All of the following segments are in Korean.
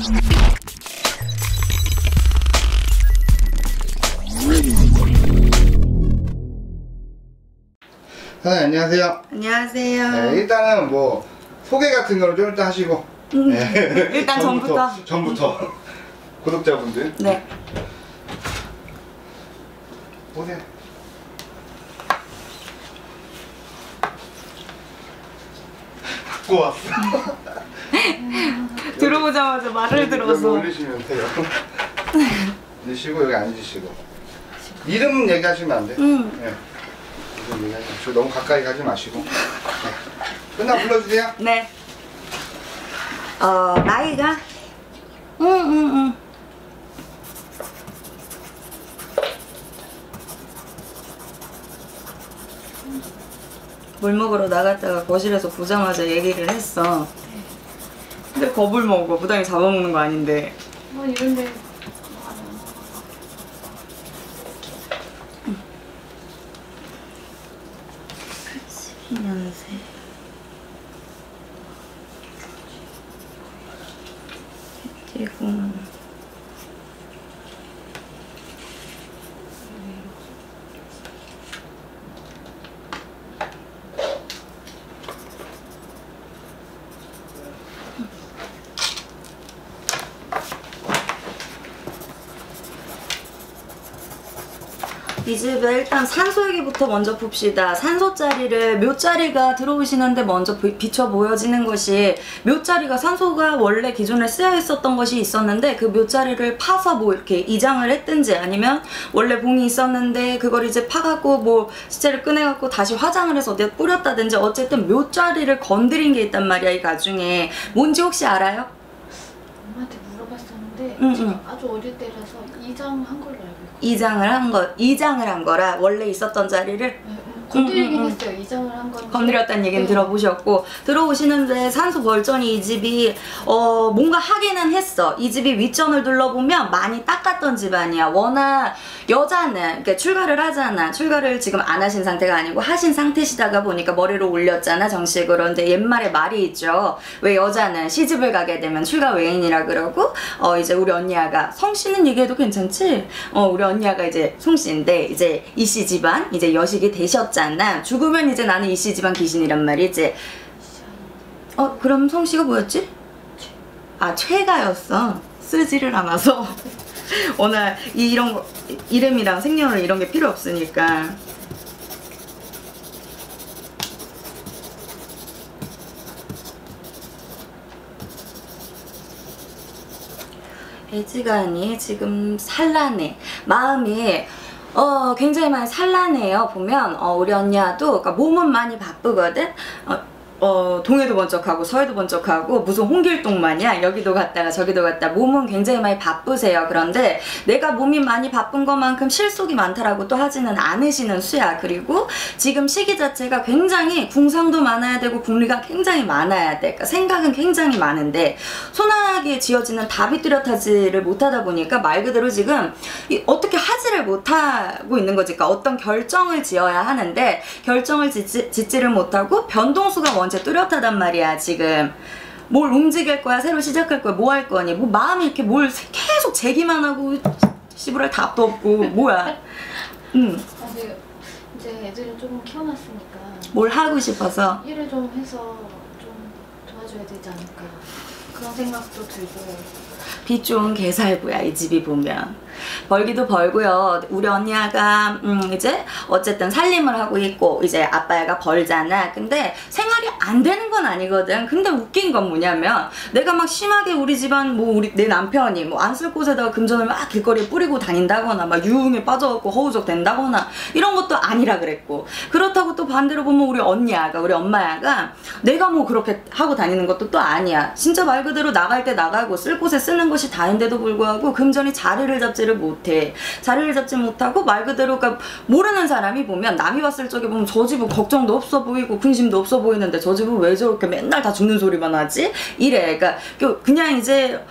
사장님 안녕하세요. 안녕하세요. 네, 일단은 뭐 소개 같은 거를 좀 일단 하시고 네. 일단 전부터 구독자분들 네. 보세요. 갖고 왔어. 들어오자마자 말을 들어서 올리시면 돼요. 드시고 여기 앉으시고 이름 얘기하시면 안 돼. 네. 이름 얘기하시면 저 너무 가까이 가지 마시고. 네. 끝나 불러주세요. 네. 나이가 물 먹으러 나갔다가 거실에서 보자마자 얘기를 했어. 근데 겁을 먹어. 무당이 잡아먹는 거 아닌데. 뭐 이런데 82년생. 그리고 이 집에 일단 산소 얘기부터 먼저 봅시다. 산소 자리를 묘자리가 들어오시는데 먼저 비춰 보여지는 것이, 묘자리가 산소가 원래 기존에 쓰여 있었던 것이 있었는데 그 묘자리를 파서 뭐 이렇게 이장을 했든지, 아니면 원래 봉이 있었는데 그걸 이제 파갖고 뭐 시체를 꺼내갖고 다시 화장을 해서 어디에 뿌렸다든지, 어쨌든 묘자리를 건드린 게 있단 말이야. 이 가중에 뭔지 혹시 알아요? 엄마한테 물어봤었는데 제가 아주 어릴 때라서 이장한 걸로 알고 있고. 이장을 한 거라. 원래 있었던 자리를 건드리긴 했어요. 이장을 한 건. 건드렸다는 얘기는 네. 들어보셨고, 들어오시는데 산소 벌전이 이 집이 뭔가 하기는 했어. 이 집이 윗전을 둘러보면 많이 닦았던 집안이야. 워낙 여자는 그러니까 출가를 하잖아. 출가를 지금 안 하신 상태가 아니고 하신 상태시다가 보니까 머리를 올렸잖아, 정식으로. 근데 옛말에 말이 있죠. 왜 여자는 시집을 가게 되면 출가 외인이라 그러고, 이제 우리 언니야가, 성씨는 얘기해도 괜찮지? 우리 언니야가 이제 송씨인데 이제 이씨 집안 이제 여식이 되셨잖아. 죽으면 이제 나는 이씨 집안 귀신이란 말이지. 그럼 성씨가 뭐였지? 최가였어. 쓰지를 않아서. 오늘 이런 거, 이름이랑 생년월 이런 게 필요 없으니까. 애지간히 지금 산란해. 마음이 굉장히 많이 산란해요. 보면 우리 언니야도, 그러니까 몸은 많이 바쁘거든. 동해도 번쩍하고 서해도 번쩍하고 무슨 홍길동마냥 여기도 갔다가 저기도 갔다. 몸은 굉장히 많이 바쁘세요. 그런데 내가 몸이 많이 바쁜 것만큼 실속이 많다라고 또 하지는 않으시는 수야. 그리고 지금 시기 자체가 굉장히 궁상도 많아야 되고 궁리가 굉장히 많아야 돼. 그러니까 생각은 굉장히 많은데 소나하게 지어지는 답이 뚜렷하지를 못하다 보니까 말 그대로 지금 어떻게 하지를 못하고 있는 거지. 그러니까 어떤 결정을 지어야 하는데 결정을 짓지를 못하고 변동수가 먼저 뚜렷하단 말이야. 지금 뭘 움직일 거야, 새로 시작할 거야, 뭐 할 거니, 뭐 마음이 이렇게 뭘 계속 재기만 하고 씨부랄 답도 없고 뭐야. 이제 애들은 조금 키워놨으니까 뭘 하고 싶어서 일을 좀 해서 좀 도와줘야 되지 않을까, 그런 생각도 들고. 빛 좋은 개살구야 이 집이. 보면 벌기도 벌고요. 우리 언니가 이제 어쨌든 살림을 하고 있고 이제 아빠가 벌잖아. 근데 생활이 안 되는 건 아니거든. 근데 웃긴 건 뭐냐면 내가 막 심하게 우리 집안 뭐 내 남편이 뭐 안 쓸 곳에다가 금전을 막 길거리에 뿌리고 다닌다거나 막 유흥에 빠져갖고 허우적 된다거나 이런 것도 아니라 그랬고, 그렇다고 또 반대로 보면 우리 언니야가, 우리 엄마야가 내가 뭐 그렇게 하고 다니는 것도 또 아니야. 진짜 말 그대로 나갈 때 나가고 쓸 곳에 쓰는 것이 다인데도 불구하고 금전이 자리를 잡지를 못해. 자리를 잡지 못하고 말 그대로, 그러니까 모르는 사람이 보면, 남이 봤을 적에 보면 저 집은 걱정도 없어 보이고 근심도 없어 보이는데 저 집은 왜 저렇게 맨날 다 죽는 소리만 하지? 이래. 그러니까 그냥 이제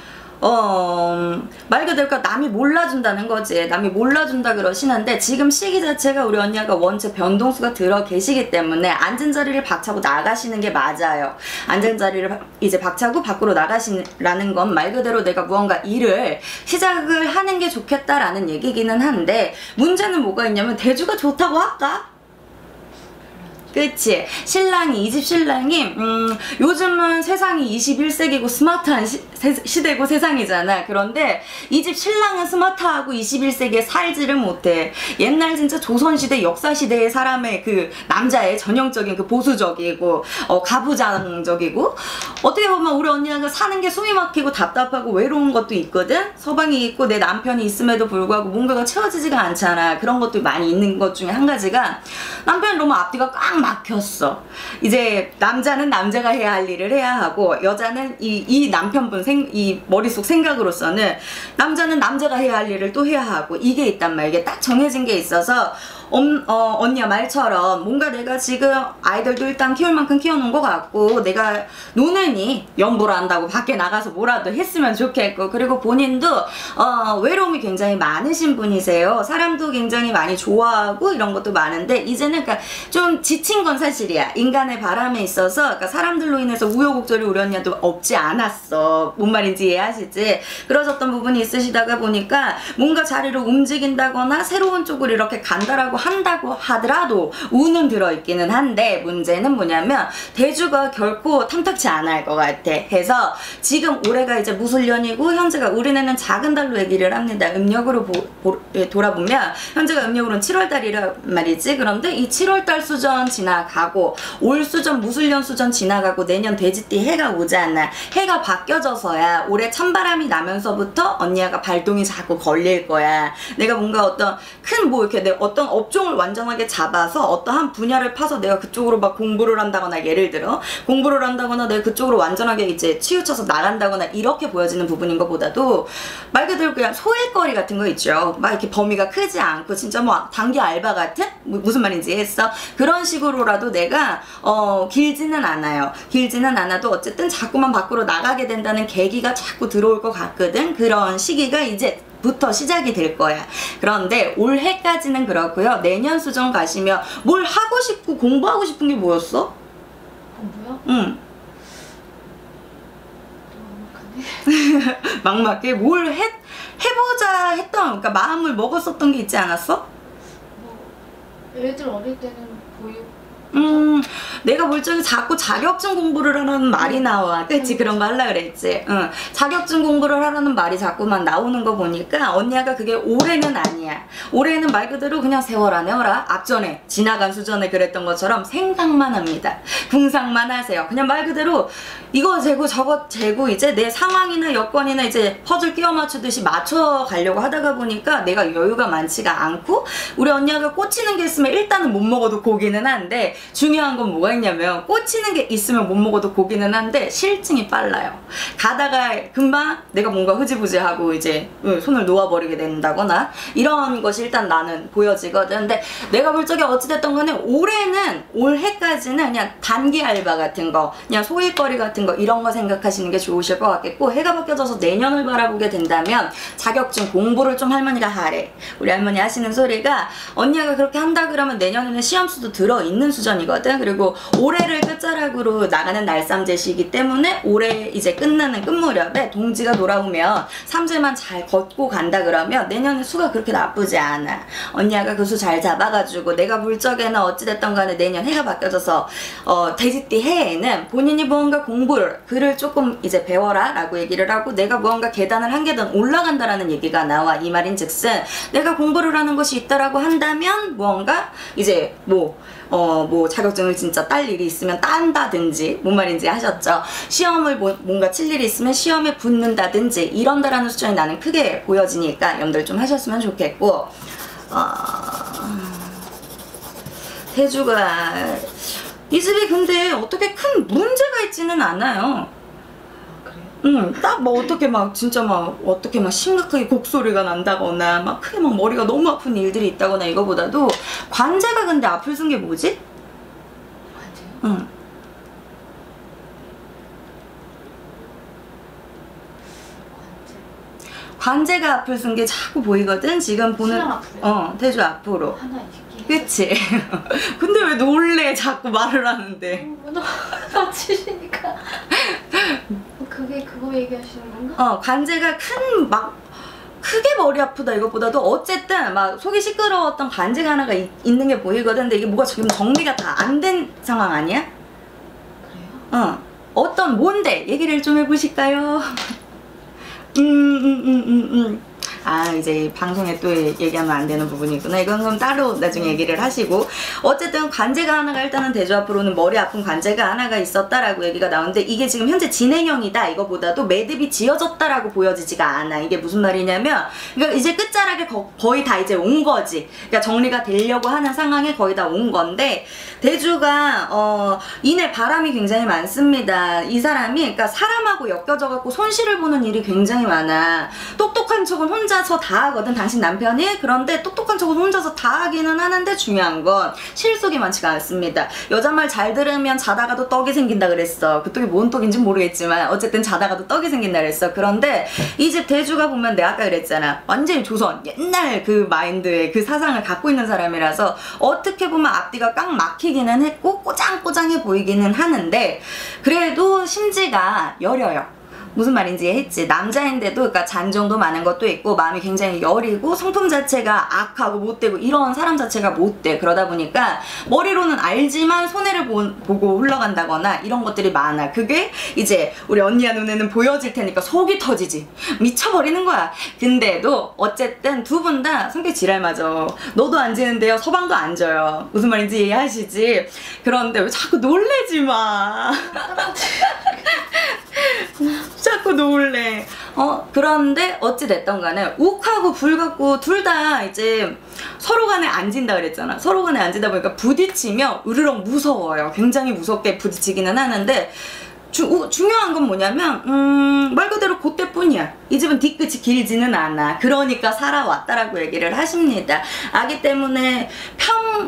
말 그대로 남이 몰라준다는 거지. 남이 몰라준다 그러시는데 지금 시기 자체가 우리 언니가 원체 변동수가 들어 계시기 때문에 앉은 자리를 박차고 나가시는 게 맞아요. 앉은 자리를 이제 박차고 밖으로 나가시라는 건 말 그대로 내가 무언가 일을 시작을 하는 게 좋겠다라는 얘기기는 한데 문제는 뭐가 있냐면 대주가 좋다고 할까? 그치? 신랑이, 이 집 신랑이 요즘은 세상이 21세기고 스마트한 시대고 세상이잖아. 그런데 이 집 신랑은 스마트하고 21세기에 살지를 못해. 옛날 진짜 조선시대 역사시대의 사람의 그 남자의 전형적인 그 보수적이고 가부장적이고 어떻게 보면 우리 언니가 사는 게 숨이 막히고 답답하고 외로운 것도 있거든. 서방이 있고 내 남편이 있음에도 불구하고 뭔가가 채워지지가 않잖아. 그런 것도 많이 있는 것 중에 한 가지가 남편이 너무 앞뒤가 꽉 막혔어. 이제 남자는 남자가 해야 할 일을 해야 하고 여자는 이 남편분 이 머릿속 생각으로서는 남자는 남자가 해야 할 일을 또 해야 하고 이게 있단 말이야. 이게 딱 정해진 게 있어서 언니야 말처럼 뭔가 내가 지금 아이들도 일단 키울 만큼 키워놓은 것 같고 내가 노는이 연보를 한다고 밖에 나가서 뭐라도 했으면 좋겠고 그리고 본인도 외로움이 굉장히 많으신 분이세요. 사람도 굉장히 많이 좋아하고 이런 것도 많은데 이제는 그러니까 좀 지친 건 사실이야. 인간의 바람에 있어서 그러니까 사람들로 인해서 우여곡절이 우리 언니도 없지 않았어. 뭔 말인지 이해하시지? 그러셨던 부분이 있으시다가 보니까 뭔가 자리를 움직인다거나 새로운 쪽으로 이렇게 간다라고 한다고 하더라도 운은 들어있기는 한데 문제는 뭐냐면 대주가 결코 탐탁치 않을 것 같아. 해서 지금 올해가 이제 무술년이고 현재가 우리네는 작은 달로 얘기를 합니다. 음력으로 돌아보면 현재가 음력으로는 7월달이란 말이지. 그런데 이 7월달 수전 지나가고 올 수전 무술년 수전 지나가고 내년 돼지띠 해가 오잖아. 해가 바뀌어져서야 올해 찬바람이 나면서부터 언니가 발동이 자꾸 걸릴 거야. 내가 뭔가 어떤 큰 뭐 이렇게 내 어떤 업종을 완전하게 잡아서 어떠한 분야를 파서 내가 그쪽으로 막 공부를 한다거나 예를 들어 공부를 한다거나 내가 그쪽으로 완전하게 이제 치우쳐서 나간다거나 이렇게 보여지는 부분인 것보다도 말 그대로 그냥 소일거리 같은 거 있죠. 막 이렇게 범위가 크지 않고 진짜 뭐 단기 알바 같은 무슨 말인지 했어. 그런 식으로라도 내가 길지는 않아요. 길지는 않아도 어쨌든 자꾸만 밖으로 나가게 된다는 계기가 자꾸 들어올 것 같거든. 그런 시기가 이제 부터 시작이 될 거야. 그런데 올해까지는 그렇고요. 내년 수정 가시면 뭘 하고 싶고 공부하고 싶은 게 뭐였어? 공부요? 응. 막막하네. 막막하게 뭘 해보자 했던 그러니까 마음을 먹었었던 게 있지 않았어? 뭐 애들 어릴 때는 보육 내가 볼 적에 자꾸 자격증 공부를 하라는 말이 나와. 그치? 그런 거 하려고 그랬지. 응. 자격증 공부를 하라는 말이 자꾸만 나오는 거 보니까 언니가 그게 올해는 아니야. 올해는 말 그대로 그냥 세워라 내워라. 앞전에 지나간 수전에 그랬던 것처럼 생각만 합니다. 궁상만 하세요. 그냥 말 그대로 이거 재고 저거 재고 이제 내 상황이나 여건이나 이제 퍼즐 끼워 맞추듯이 맞춰가려고 하다가 보니까 내가 여유가 많지가 않고 우리 언니가 꽂히는 게 있으면 일단은 못 먹어도 고기는 한데 중요한 건 뭐가 있냐면 꽂히는 게 있으면 못 먹어도 고기는 한데 실증이 빨라요. 가다가 금방 내가 뭔가 흐지부지하고 이제 손을 놓아버리게 된다거나 이런 것이 일단 나는 보여지거든. 근데 내가 볼 적에 어찌됐든 간에 올해까지는 그냥 단기 알바 같은 거 그냥 소일거리 같은 거 이런 거 생각하시는 게 좋으실 것 같겠고 해가 바뀌어져서 내년을 바라보게 된다면 자격증 공부를 좀 할머니가 하래. 우리 할머니 하시는 소리가 언니가 그렇게 한다 그러면 내년에는 시험수도 들어있는 수준이거든. 그리고 올해를 끝자락으로 나가는 날삼재시이기 때문에 올해 이제 끝나는 끝 무렵에 동지가 돌아오면 삼재만 잘 걷고 간다 그러면 내년에 수가 그렇게 나쁘지 않아. 언니가 그 수 잘 잡아가지고 내가 볼 적에는 어찌됐던 간에 내년 해가 바뀌어져서 돼지띠 해에는 본인이 무언가 공부를 글을 조금 이제 배워라 라고 얘기를 하고 내가 무언가 계단을 한 계단 올라간다라는 얘기가 나와. 이 말인 즉슨 내가 공부를 하는 것이 있다라고 한다면 무언가 이제 뭐 자격증을 진짜 딸 일이 있으면 딴다든지 뭔 말인지 하셨죠. 시험을 뭔가 칠 일이 있으면 시험에 붙는다든지 이런다라는 수준이 나는 크게 보여지니까 염두를 좀 하셨으면 좋겠고 태주가 이 집이 근데 어떻게 큰 문제가 있지는 않아요. 딱 뭐 어떻게 막 진짜 막 어떻게 막 심각하게 곡소리가 난다거나 막 크게 막 머리가 너무 아픈 일들이 있다거나 이거보다도 관제가 근데 앞을 쓴 게 뭐지? 관제요? 응. 관제? 관제가 앞을 쓴 게 자꾸 보이거든. 지금 보는 신랑 앞으로요? 대주 앞으로. 하나 이렇게. 그치? 근데 왜 놀래 자꾸 말을 하는데. 너무 다치시니까. 그게 그거 얘기하시는 건가? 관제가 크게 머리 아프다 이것보다도 어쨌든 막 속이 시끄러웠던 관제가 하나가 있는 게 보이거든. 근데 이게 뭐가 지금 정리가 다 안 된 상황 아니야? 그래요? 뭔데? 얘기를 좀 해보실까요? 이제 방송에 또 얘기하면 안 되는 부분이구나. 이건 그럼 따로 나중에 얘기를 하시고. 어쨌든 관제가 하나가 일단은 대주 앞으로는 머리 아픈 관제가 하나가 있었다라고 얘기가 나오는데 이게 지금 현재 진행형이다 이거보다도 매듭이 지어졌다라고 보여지지가 않아. 이게 무슨 말이냐면 그러니까 이제 끝자락에 거의 다 이제 온 거지. 그러니까 정리가 되려고 하는 상황에 거의 다 온 건데 대주가 이내 바람이 굉장히 많습니다. 이 사람이 그러니까 사람하고 엮여져 갖고 손실을 보는 일이 굉장히 많아. 똑똑한 척은 혼자서 다 하거든 당신 남편이. 그런데 똑똑한 척은 혼자서 다 하기는 하는데 중요한 건 실속이 많지가 않습니다. 여자 말 잘 들으면 자다가도 떡이 생긴다 그랬어. 그 떡이 뭔 떡인지 모르겠지만 어쨌든 자다가도 떡이 생긴다 그랬어. 그런데 이 집 대주가 보면 내가 아까 그랬잖아. 완전히 조선 옛날 그 마인드의 그 사상을 갖고 있는 사람이라서 어떻게 보면 앞뒤가 꽉 막히기는 했고 꼬장꼬장해 보이기는 하는데 그래도 심지가 여려요. 무슨 말인지 했지. 남자인데도 그러니까 잔정도 많은 것도 있고 마음이 굉장히 여리고 성품 자체가 악하고 못되고 이런 사람 자체가 못돼. 그러다 보니까 머리로는 알지만 손해를 보고 흘러간다거나 이런 것들이 많아. 그게 이제 우리 언니야 눈에는 보여질 테니까 속이 터지지. 미쳐버리는 거야. 근데도 어쨌든 두 분 다 성격 지랄 맞아. 너도 안 지는데요. 서방도 안 져요. 무슨 말인지 이해하시지? 그런데 왜 자꾸 놀래지 마. 자꾸 놀래. 그런데 어찌됐던 간에 욱하고 불 같고 둘 다 이제 서로 간에 안 진다 그랬잖아. 서로 간에 안 진다 보니까 부딪히면 으르렁 무서워요. 굉장히 무섭게 부딪히기는 하는데 중요한 건 뭐냐면 말 그대로 그때뿐이야. 이 집은 뒤끝이 길지는 않아. 그러니까 살아왔다라고 얘기를 하십니다. 아기 때문에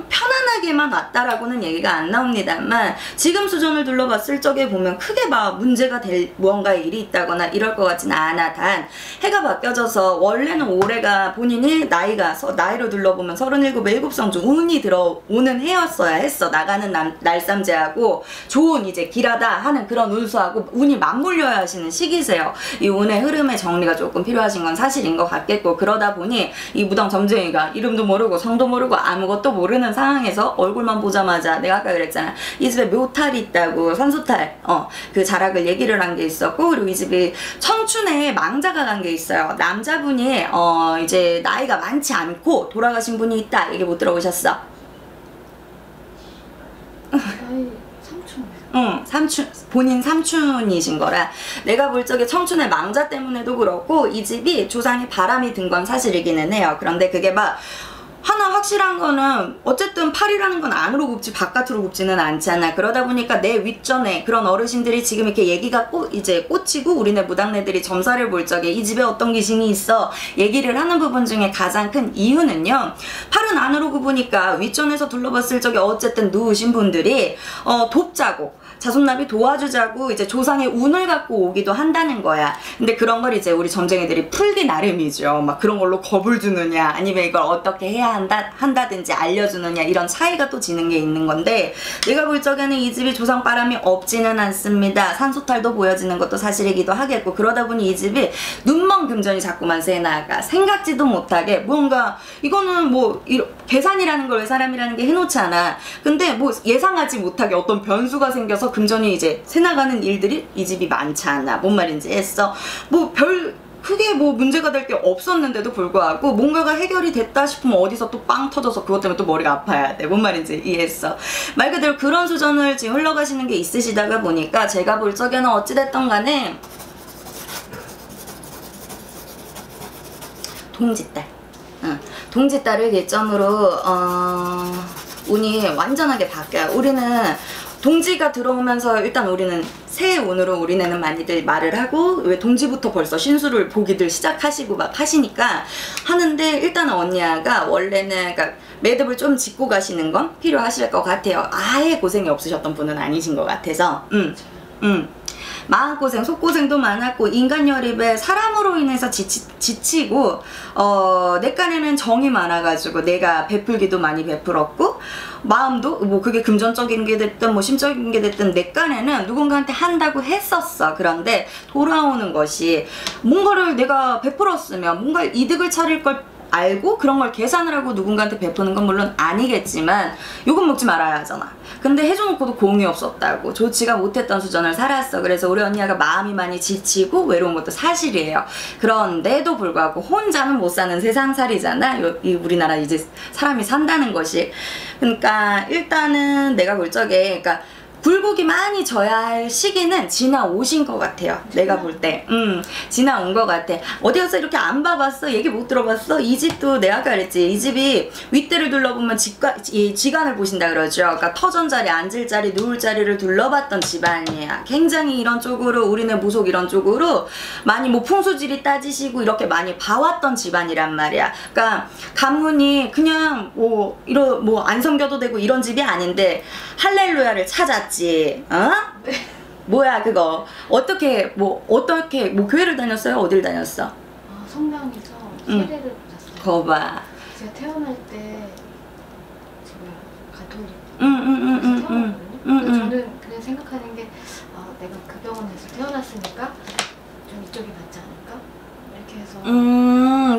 편안하게만 왔다라고는 얘기가 안 나옵니다만 지금 수전을 둘러봤을 적에 보면 크게 막 문제가 될 무언가 일이 있다거나 이럴 것 같진 않아. 단 해가 바뀌어져서 원래는 올해가 본인이 나이로 둘러보면 37에 7성 중 운이 들어오는 해였어야 했어. 나가는 날쌈제하고 좋은 이제 길하다 하는 그런 운수하고 운이 맞물려야 하시는 시기세요. 이 운의 흐름의 정리가 조금 필요하신 건 사실인 것 같겠고 그러다 보니 이 무당 점쟁이가 이름도 모르고 성도 모르고 아무것도 모르는 상황에서 얼굴만 보자마자 내가 아까 그랬잖아. 이 집에 묘탈이 있다고 산소탈 그 자락을 얘기를 한 게 있었고 그리고 이 집이 청춘에 망자가 간 게 있어요. 남자분이 이제 나이가 많지 않고 돌아가신 분이 있다. 얘기 못 들어보셨어? 본인 삼촌이신 거라 내가 볼 적에 청춘의 망자 때문에도 그렇고 이 집이 조상에 바람이 든 건 사실이기는 해요. 그런데 그게 막 하나 확실한 거는 어쨌든 팔이라는 건 안으로 굽지 바깥으로 굽지는 않잖아. 그러다 보니까 내 윗전에 그런 어르신들이 지금 이렇게 얘기가 이제 꽂히고 우리네 무당네들이 점사를 볼 적에 이 집에 어떤 귀신이 있어 얘기를 하는 부분 중에 가장 큰 이유는요. 팔은 안으로 굽으니까 윗전에서 둘러봤을 적에 어쨌든 누우신 분들이 돕자고 자손납이 도와주자고 이제 조상의 운을 갖고 오기도 한다는 거야. 근데 그런 걸 이제 우리 점쟁이들이 풀기 나름이죠. 막 그런 걸로 겁을 주느냐 아니면 이걸 어떻게 해야 한다든지 알려주느냐 이런 차이가 또 지는 게 있는 건데 내가 볼 적에는 이 집이 조상 바람이 없지는 않습니다. 산소탈도 보여지는 것도 사실이기도 하겠고 그러다 보니 이 집이 눈먼 금전이 자꾸만 새나가 생각지도 못하게 뭔가 이거는 뭐 계산이라는 걸 왜 사람이라는 게 해놓잖아. 근데 뭐 예상하지 못하게 어떤 변수가 생겨서 금전이 이제 새나가는 일들이 이 집이 많지 않아. 뭔 말인지 했어. 뭐 크게 뭐 문제가 될 게 없었는데도 불구하고 뭔가가 해결이 됐다 싶으면 어디서 또 빵 터져서 그것 때문에 또 머리가 아파야 돼. 뭔 말인지 이해했어. 말 그대로 그런 수전을 지금 흘러가시는 게 있으시다가 보니까 제가 볼 적에는 어찌됐던 간에 동짓달 동짓달을 계점으로 운이 완전하게 바뀌어요. 우리는 동지가 들어오면서 일단 우리는 새 운으로 우리네는 많이들 말을 하고 왜 동지부터 벌써 신수를 보기들 시작하시고 막 하시니까 하는데 일단은 언니야가 원래는 그러니까 매듭을 좀 짚고 가시는 건 필요하실 것 같아요. 아예 고생이 없으셨던 분은 아니신 것 같아서 마음고생, 속고생도 많았고 인간열입에 사람으로 인해서 지치고 내 깐에는 정이 많아가지고 내가 베풀기도 많이 베풀었고 마음도 뭐 그게 금전적인 게 됐든 뭐 심적인 게 됐든 내 깐에는 누군가한테 한다고 했었어. 그런데 돌아오는 것이 뭔가를 내가 베풀었으면 뭔가 이득을 차릴 걸 알고 그런 걸 계산을 하고 누군가한테 베푸는 건 물론 아니겠지만 욕은 먹지 말아야 하잖아. 근데 해줘놓고도 공이 없었다고 좋지가 못했던 수준을 살았어. 그래서 우리 언니가 마음이 많이 지치고 외로운 것도 사실이에요. 그런데도 불구하고 혼자는 못 사는 세상살이잖아. 이 우리나라 이제 사람이 산다는 것이. 그러니까 일단은 내가 볼 적에 그러니까 굴곡이 많이 져야 할 시기는 지나오신 것 같아요. 내가 볼 때. 지나온 것 같아. 어디 가서 이렇게 안 봐봤어? 얘기 못 들어봤어? 이 집도 내가 아까 그랬지. 이 집이 윗대를 둘러보면 지간을 보신다 그러죠. 그러니까 터전 자리, 앉을 자리, 누울 자리를 둘러봤던 집안이야. 굉장히 이런 쪽으로 우리네 무속 이런 쪽으로 많이 뭐 풍수지리 따지시고 이렇게 많이 봐왔던 집안이란 말이야. 그러니까 가문이 그냥 뭐 이런 뭐 안 섬겨도 되고 이런 집이 아닌데 할렐루야를 찾았지. 어? 네. 뭐야 그거 어떻게 교회를 다녔어요? 어딜 다녔어? 아, 성당에서 세례를 받았어요. 거봐. 제가 태어날 때 제가 가톨릭 태어났거든요. 저는 그냥 생각하는 게 내가 그 병원에서 태어났으니까 좀 이쪽이 낫지 않을까? 이렇게 해서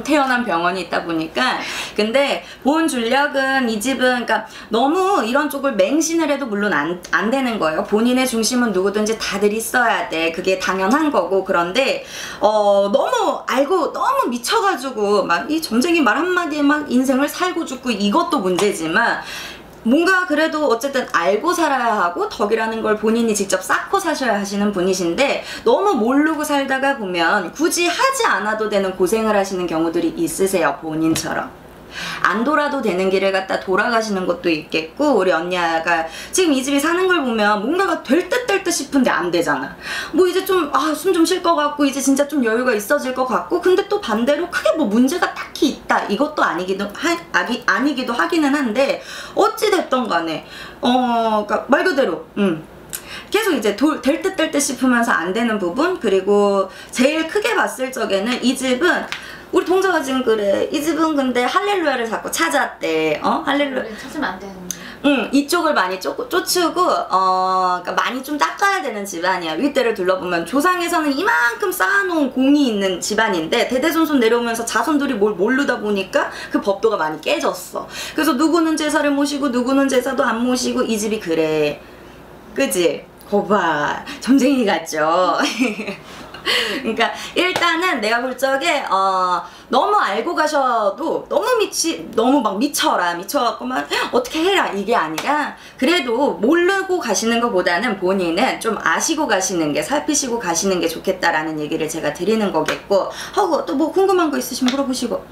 태어난 병원이 있다 보니까. 근데 본 줄력은 이 집은 그러니까 너무 이런 쪽을 맹신을 해도 물론 안 되는 거예요. 본인의 중심은 누구든지 다들 있어야 돼. 그게 당연한 거고. 그런데 너무 알고 너무 미쳐가지고 막 이 점쟁이 말 한마디에 막 인생을 살고 죽고 이것도 문제지만 뭔가 그래도 어쨌든 알고 살아야 하고 덕이라는 걸 본인이 직접 쌓고 사셔야 하시는 분이신데 너무 모르고 살다가 보면 굳이 하지 않아도 되는 고생을 하시는 경우들이 있으세요. 본인처럼. 안 돌아도 되는 길을 갖다 돌아가시는 것도 있겠고 우리 언니가 지금 이 집이 사는 걸 보면 뭔가가 될 듯 될 듯 싶은데 안 되잖아. 뭐 이제 좀 숨 좀 쉴 것 같고 이제 진짜 좀 여유가 있어질 것 같고 근데 또 반대로 크게 뭐 문제가 딱히 있다 이것도 아니기도 하기는 한데 어찌 됐던 간에 그러니까 말 그대로 계속 이제 될 듯 될 듯 싶으면서 안 되는 부분. 그리고 제일 크게 봤을 적에는 이 집은 우리 동자가 지금 그래. 이 집은 근데 할렐루야를 자꾸 찾았대. 할렐루야. 찾으면 안 되는데. 이쪽을 많이 쫓으고 그러니까 많이 좀 닦아야 되는 집안이야. 윗대를 둘러보면 조상에서는 이만큼 쌓아놓은 공이 있는 집안인데 대대손손 내려오면서 자손들이 뭘 모르다 보니까 그 법도가 많이 깨졌어. 그래서 누구는 제사를 모시고 누구는 제사도 안 모시고 이 집이 그래. 그지? 거봐. 점쟁이 같죠? 그러니까 일단은 내가 볼 적에 너무 알고 가셔도 너무 막 미쳐갖고만 어떻게 해라 이게 아니라 그래도 모르고 가시는 것보다는 본인은 좀 아시고 가시는 게 살피시고 가시는 게 좋겠다라는 얘기를 제가 드리는 거겠고 하고 또 뭐 궁금한 거 있으시면 물어보시고.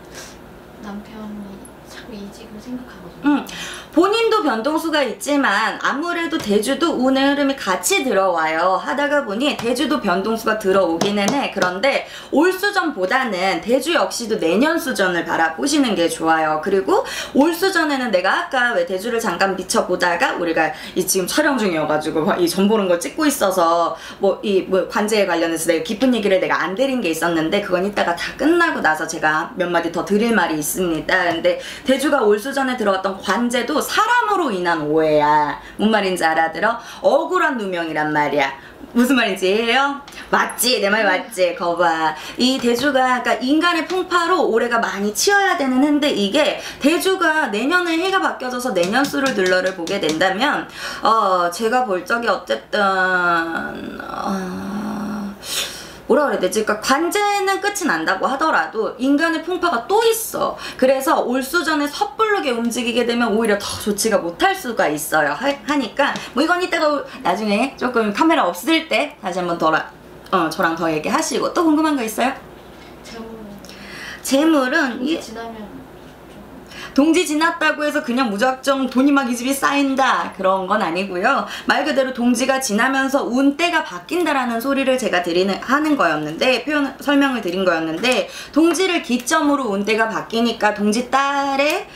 남편이 자꾸 이직을 생각하거든요. 본인도 변동수가 있지만 아무래도 대주도 운의 흐름이 같이 들어와요. 하다가 보니 대주도 변동수가 들어오기는 해. 그런데 올 수전보다는 대주 역시도 내년 수전을 바라보시는 게 좋아요. 그리고 올 수전에는 내가 아까 왜 대주를 잠깐 미쳐보다가 우리가 지금 촬영 중이어가지고 이 전 보는 걸 찍고 있어서 뭐 관제에 관련해서 내가 깊은 얘기를 내가 안 드린 게 있었는데 그건 이따가 다 끝나고 나서 제가 몇 마디 더 드릴 말이 있습니다. 근데 대주가 올 수전에 들어왔던 관제도 사람으로 인한 오해야. 뭔 말인지 알아들어? 억울한 누명이란 말이야. 무슨 말인지 이해해요? 맞지? 내 말 맞지? 거봐. 이 대주가 그러니까 인간의 풍파로 올해가 많이 치여야 되는 해인데 이게 대주가 내년에 해가 바뀌어져서 내년 수를 들러를 보게 된다면 제가 볼 적이 어쨌든 뭐라 그래야 되지? 그러니까 관제는 끝이 난다고 하더라도 인간의 풍파가 또 있어. 그래서 올 수전에 섣부르게 움직이게 되면 오히려 더 좋지가 못할 수가 있어요. 하니까 뭐 이건 이따가 나중에 조금 카메라 없을 때 다시 한번 저랑 더 얘기하시고. 또 궁금한 거 있어요? 재물은 지나면 동지 지났다고 해서 그냥 무작정 돈이 막 이 집이 쌓인다 그런 건 아니고요. 말 그대로 동지가 지나면서 운때가 바뀐다라는 소리를 제가 하는 거였는데, 설명을 드린 거였는데, 동지를 기점으로 운때가 바뀌니까 동지 딸의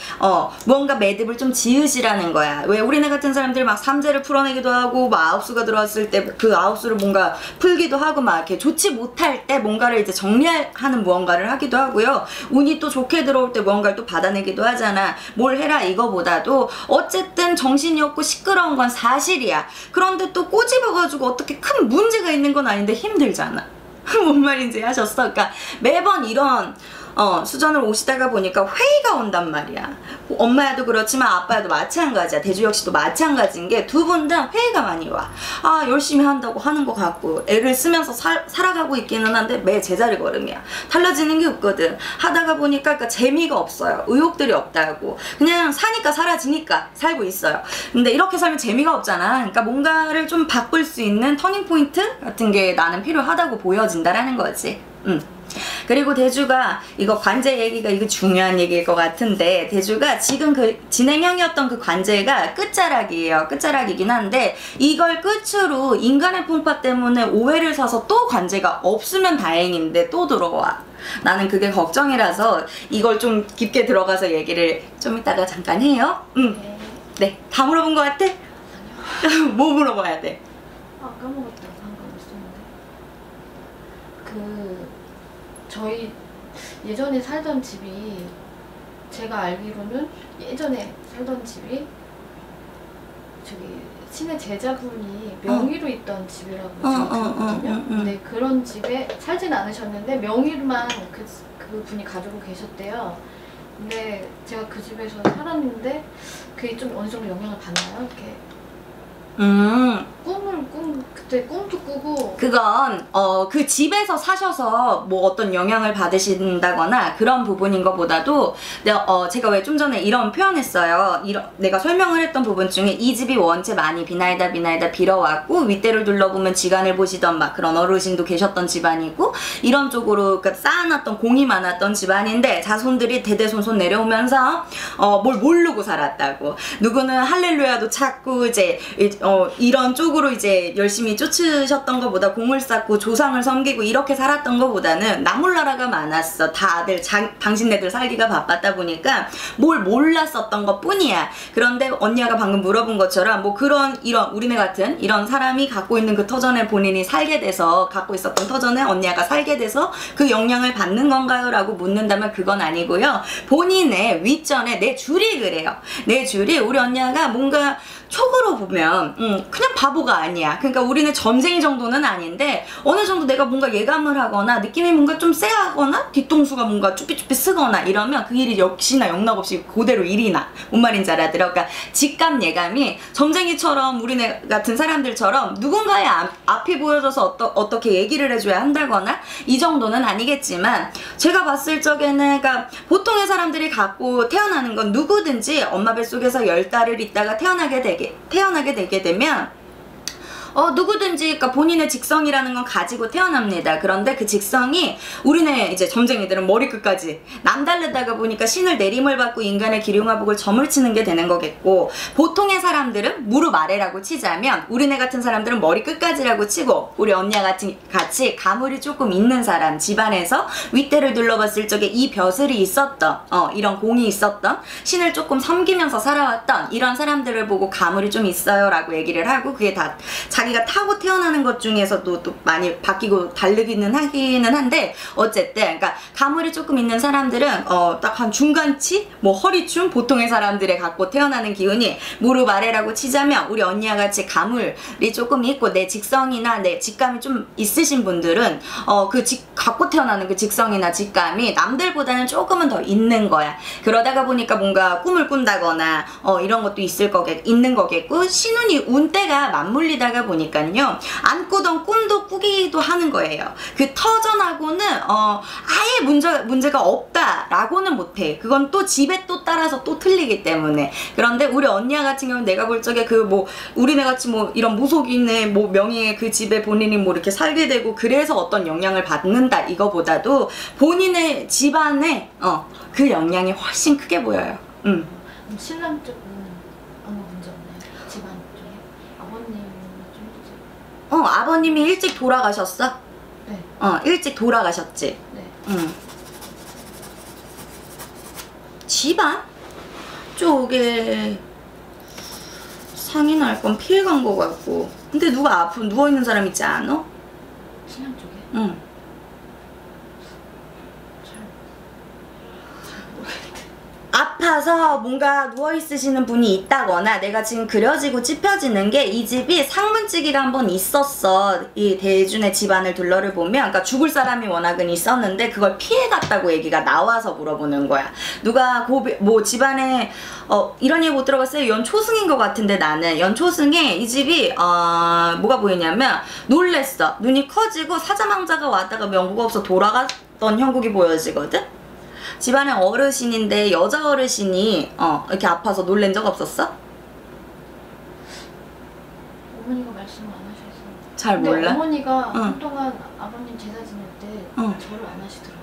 무언가 매듭을 좀 지으시라는 거야. 왜 우리네 같은 사람들 막 삼재를 풀어내기도 하고 막 아홉수가 들어왔을 때 그 아홉수를 뭔가 풀기도 하고 막 이렇게 좋지 못할 때 뭔가를 이제 정리하는 무언가를 하기도 하고요. 운이 또 좋게 들어올 때 무언가를 또 받아내기도 하잖아. 뭘 해라 이거보다도 어쨌든 정신이 없고 시끄러운 건 사실이야. 그런데 또 꼬집어가지고 어떻게 큰 문제가 있는 건 아닌데 힘들잖아. 뭔 말인지 하셨어? 그러니까 매번 이런 수전을 오시다가 보니까 회의가 온단 말이야. 엄마야도 그렇지만 아빠야도 마찬가지야. 대주 역시도 마찬가지인 게 두 분 다 회의가 많이 와. 아, 열심히 한다고 하는 것 같고 애를 쓰면서 살아가고 있기는 한데 매 제자리 걸음이야. 달라지는 게 없거든. 하다가 보니까 그러니까 재미가 없어요. 의욕들이 없다고. 그냥 사니까 사라지니까 살고 있어요. 근데 이렇게 살면 재미가 없잖아. 그러니까 뭔가를 좀 바꿀 수 있는 터닝포인트 같은 게 나는 필요하다고 보여진다라는 거지. 그리고 대주가 이거 관제 얘기가 이거 중요한 얘기일 것 같은데, 대주가 지금 그 진행형이었던 그 관제가 끝자락이에요. 끝자락이긴 한데 이걸 끝으로 인간의 풍파 때문에 오해를 사서 또 관제가 없으면 다행인데 또 들어와. 나는 그게 걱정이라서 이걸 좀 깊게 들어가서 얘기를 좀 이따가 잠깐 해요. 네, 다 물어본 것 같아? 뭐 물어봐야 돼? 까먹었다. 방금 저희 예전에 살던 집이, 제가 알기로는 예전에 살던 집이 저기 신의 제자분이 명의로 있던 집이라고 제가 들었거든요. 근데 그런 집에 살진 않으셨는데 명의로만 그 분이 가지고 계셨대요. 근데 제가 그 집에서 살았는데 그게 좀 어느 정도 영향을 받나요? 이렇게 그때 꿈도 꾸고. 그건 그 집에서 사셔서 뭐 어떤 영향을 받으신다거나 그런 부분인 것보다도 제가 왜 좀 전에 이런 표현했어요. 내가 설명을 했던 부분 중에 이 집이 원체 많이 비나이다 빌어왔고 윗대를 둘러보면 지간을 보시던 막 그런 어르신도 계셨던 집안이고 이런 쪽으로 그러니까 쌓아놨던 공이 많았던 집안인데 자손들이 대대손손 내려오면서 뭘 모르고 살았다고. 누구는 할렐루야도 찾고 이제 이런 쪽으로 이제 열심히 쫓으셨던 것보다 공을 쌓고 조상을 섬기고 이렇게 살았던 것보다는 나몰라라가 많았어. 다들 당신네들 살기가 바빴다 보니까 뭘 몰랐었던 것 뿐이야. 그런데 언니가 방금 물어본 것처럼 뭐 이런 우리네 같은 이런 사람이 갖고 있는 그 터전에 본인이 살게 돼서 갖고 있었던 터전에 언니가 살게 돼서 그 영향을 받는 건가요? 라고 묻는다면 그건 아니고요. 본인의 윗전에 내 줄이 그래요. 내 줄이 우리 언니가 뭔가 촉으로 보면 그냥 바보가 아니야. 그러니까 우리는 점쟁이 정도는 아닌데 어느 정도 내가 뭔가 예감을 하거나 느낌이 뭔가 좀 쎄하거나 뒤통수가 뭔가 쭈삐쭈삐 쓰거나 이러면 그 일이 역시나 영락없이 그대로 일이 나. 뭔 말인지 알아들어? 그러니까 직감 예감이 점쟁이처럼 우리네 같은 사람들처럼 누군가의 앞이 보여져서 어떻게 얘기를 해줘야 한다거나 이 정도는 아니겠지만 제가 봤을 적에는 그러니까 보통의 사람들이 갖고 태어나는 건 누구든지 엄마 뱃속에서 10달을 있다가 태어나게 되게 되면 누구든지 그러니까 본인의 직성이라는 건 가지고 태어납니다. 그런데 그 직성이 우리네 이제 점쟁이들은 머리끝까지 남다르다가 보니까 신을 내림을 받고 인간의 기륭화복을 점을 치는 게 되는 거겠고, 보통의 사람들은 무릎 아래라고 치자면 우리네 같은 사람들은 머리끝까지라고 치고, 우리 언니와 같이 가물이 조금 있는 사람 집안에서 윗대를 둘러봤을 적에 이 벼슬이 있었던 이런 공이 있었던 신을 조금 섬기면서 살아왔던 이런 사람들을 보고 가물이 좀 있어요 라고 얘기를 하고, 그게 다 자기가 타고 태어나는 것 중에서도 또 많이 바뀌고 다르기는 하기는 한데, 어쨌든 그러니까 가물이 조금 있는 사람들은 딱 한 중간치 뭐 허리춤 보통의 사람들의 갖고 태어나는 기운이 무릎 아래라고 치자면 우리 언니와 같이 가물이 조금 있고 내 직성이나 내 직감이 좀 있으신 분들은 갖고 태어나는 그 직성이나 직감이 남들보다는 조금은 더 있는 거야. 그러다가 보니까 뭔가 꿈을 꾼다거나 이런 것도 있는 거겠고, 신운이 운때가 맞물리다가 보니까요 안 꾸던 꿈도 꾸기도 하는 거예요. 그 터전하고는 아예 문제가 없다라고는 못해. 그건 또 집에 또 따라서 또 틀리기 때문에. 그런데 우리 언니와 같은 경우는 내가 볼 적에 우리네 같이 뭐 이런 무속인의 뭐 명의의 그 집에 본인이 뭐 이렇게 살게 되고 그래서 어떤 영향을 받는다 이거보다도 본인의 집안에 그 영향이 훨씬 크게 보여요. 응. 그럼 신랑 쪽은 아무 문제 없나요? 집안 쪽에? 아버님은 좀 일찍. 아버님이 일찍 돌아가셨어? 네. 일찍 돌아가셨지? 네. 응. 집안? 쪽에 상이 날 건 피해간 것 같고. 근데 누가 아픈 누워있는 사람 있지 않아? 신랑 쪽에? 응. 아파서 뭔가 누워있으시는 분이 있다거나 내가 지금 그려지고 찝혀지는 게 이 집이 상문지기가 한번 있었어. 이 대준의 집안을 둘러를 보면 그러니까 죽을 사람이 워낙은 있었는데 그걸 피해갔다고 얘기가 나와서 물어보는 거야. 누가 뭐 집안에 이런 얘기 못 들어봤어요? 연초승인 것 같은데 나는 연초승에 이 집이 뭐가 보이냐면 놀랬어. 눈이 커지고 사자망자가 왔다가 명부가 없어 돌아갔던 형국이 보여지거든? 집안의 어르신인데 여자 어르신이 이렇게 아파서 놀란 적 없었어? 어머니가 말씀을 안 하셔서. 잘 근데 몰라? 어머니가 응. 한동안 아버님 제사 지낼 때 응. 절을 안 하시더라고요.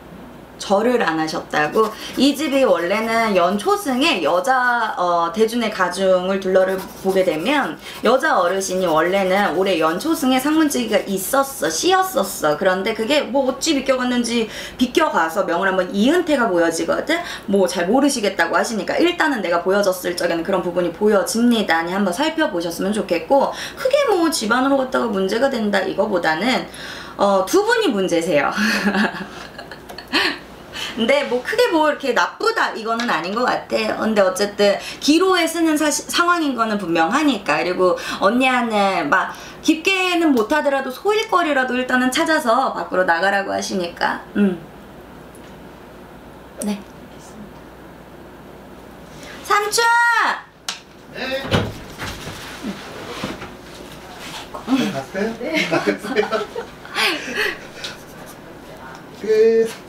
절을 안 하셨다고? 이 집이 원래는 연초승에 여자 대준의 가중을 둘러를 보게 되면 여자 어르신이 원래는 올해 연초승에 상문지기가 있었어. 씌었었어. 그런데 그게 뭐 어찌 비껴갔는지 비껴가서 명을 한번 이은태가 보여지거든? 뭐 잘 모르시겠다고 하시니까 일단은 내가 보여줬을 적에는 그런 부분이 보여집니다. 한번 살펴보셨으면 좋겠고 크게 뭐 집안으로 갔다가 문제가 된다 이거보다는 두 분이 문제세요. 근데 뭐 크게 뭐 이렇게 나쁘다 이거는 아닌 것 같아. 근데 어쨌든 기로에 쓰는 상황인 거는 분명하니까. 그리고 언니한테 막 깊게는 못하더라도 소일거리라도 일단은 찾아서 밖으로 나가라고 하시니까. 네. 삼촌! 네. 갔어요? 네. 나갔어요. 끝.